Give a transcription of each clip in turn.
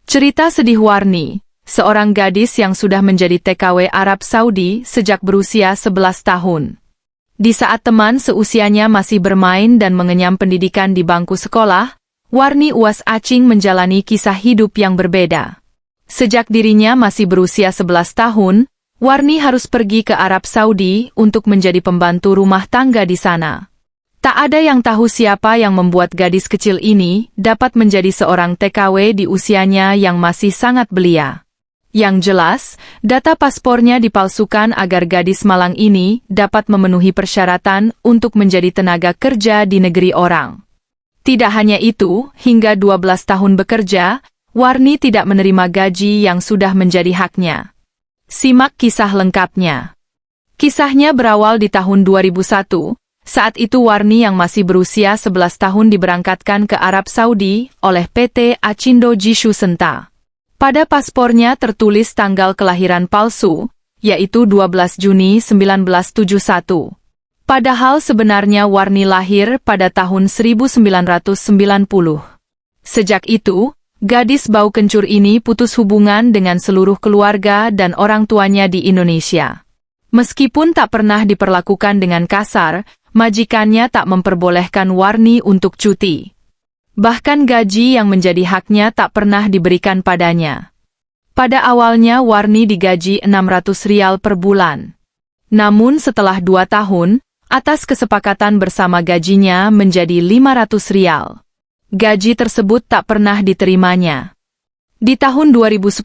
Cerita sedih Warni, seorang gadis yang sudah menjadi TKW Arab Saudi sejak berusia 11 tahun. Di saat teman seusianya masih bermain dan mengenyam pendidikan di bangku sekolah, Warni Uwas Acing menjalani kisah hidup yang berbeda. Sejak dirinya masih berusia 11 tahun, Warni harus pergi ke Arab Saudi untuk menjadi pembantu rumah tangga di sana. Tak ada yang tahu siapa yang membuat gadis kecil ini dapat menjadi seorang TKW di usianya yang masih sangat belia. Yang jelas, data paspornya dipalsukan agar gadis malang ini dapat memenuhi persyaratan untuk menjadi tenaga kerja di negeri orang. Tidak hanya itu, hingga 12 tahun bekerja, Warni tidak menerima gaji yang sudah menjadi haknya. Simak kisah lengkapnya. Kisahnya berawal di tahun 2001, saat itu Warni yang masih berusia 11 tahun diberangkatkan ke Arab Saudi oleh PT Acindo Jishu Senta. Pada paspornya tertulis tanggal kelahiran palsu, yaitu 12 Juni 1971. Padahal sebenarnya Warni lahir pada tahun 1990. Sejak itu, gadis bau kencur ini putus hubungan dengan seluruh keluarga dan orang tuanya di Indonesia. Meskipun tak pernah diperlakukan dengan kasar, majikannya tak memperbolehkan Warni untuk cuti. Bahkan gaji yang menjadi haknya tak pernah diberikan padanya. Pada awalnya Warni digaji 600 rial per bulan. Namun setelah 2 tahun, atas kesepakatan bersama gajinya menjadi 500 rial. Gaji tersebut tak pernah diterimanya. Di tahun 2010,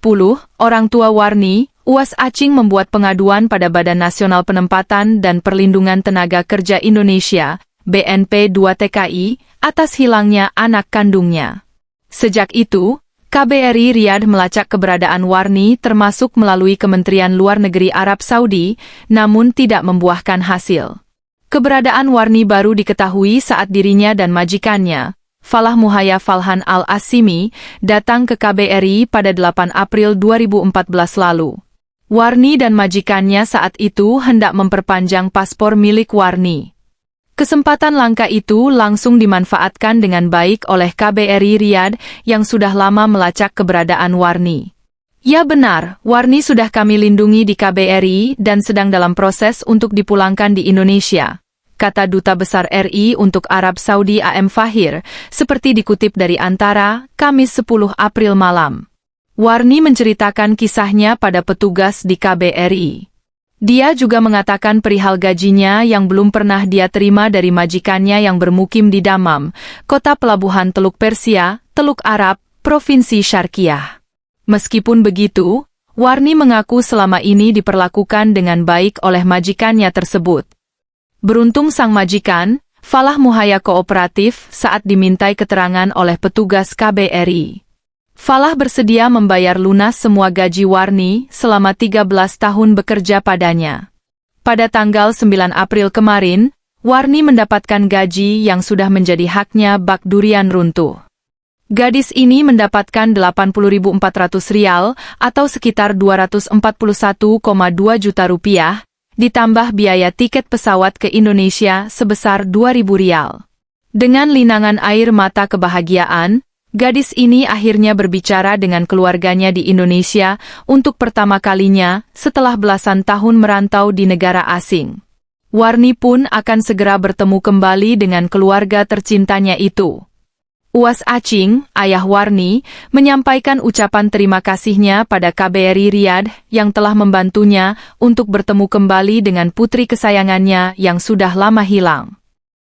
orang tua Warni, Uwas Acing membuat pengaduan pada Badan Nasional Penempatan dan Perlindungan Tenaga Kerja Indonesia, BNP 2 TKI, atas hilangnya anak kandungnya. Sejak itu, KBRI Riyadh melacak keberadaan Warni termasuk melalui Kementerian Luar Negeri Arab Saudi, namun tidak membuahkan hasil. Keberadaan Warni baru diketahui saat dirinya dan majikannya, Falah Muhaya Falhan Al-Asimi, datang ke KBRI pada 8 April 2014 lalu. Warni dan majikannya saat itu hendak memperpanjang paspor milik Warni. Kesempatan langka itu langsung dimanfaatkan dengan baik oleh KBRI Riyadh yang sudah lama melacak keberadaan Warni. Ya benar, Warni sudah kami lindungi di KBRI dan sedang dalam proses untuk dipulangkan di Indonesia, kata Duta Besar RI untuk Arab Saudi AM Fahir, seperti dikutip dari Antara, Kamis 10 April malam. Warni menceritakan kisahnya pada petugas di KBRI. Dia juga mengatakan perihal gajinya yang belum pernah dia terima dari majikannya yang bermukim di Damam, kota pelabuhan Teluk Persia, Teluk Arab, Provinsi Syarqiyah. Meskipun begitu, Warni mengaku selama ini diperlakukan dengan baik oleh majikannya tersebut. Beruntung sang majikan, Falah Muhaya kooperatif saat dimintai keterangan oleh petugas KBRI. Falah bersedia membayar lunas semua gaji Warni selama 13 tahun bekerja padanya. Pada tanggal 9 April kemarin, Warni mendapatkan gaji yang sudah menjadi haknya bak durian runtuh. Gadis ini mendapatkan 80.400 rial atau sekitar 241,2 juta rupiah, ditambah biaya tiket pesawat ke Indonesia sebesar 2.000 rial. Dengan linangan air mata kebahagiaan, gadis ini akhirnya berbicara dengan keluarganya di Indonesia untuk pertama kalinya setelah belasan tahun merantau di negara asing. Warni pun akan segera bertemu kembali dengan keluarga tercintanya itu. Uwas Acing, ayah Warni, menyampaikan ucapan terima kasihnya pada KBRI Riyadh yang telah membantunya untuk bertemu kembali dengan putri kesayangannya yang sudah lama hilang.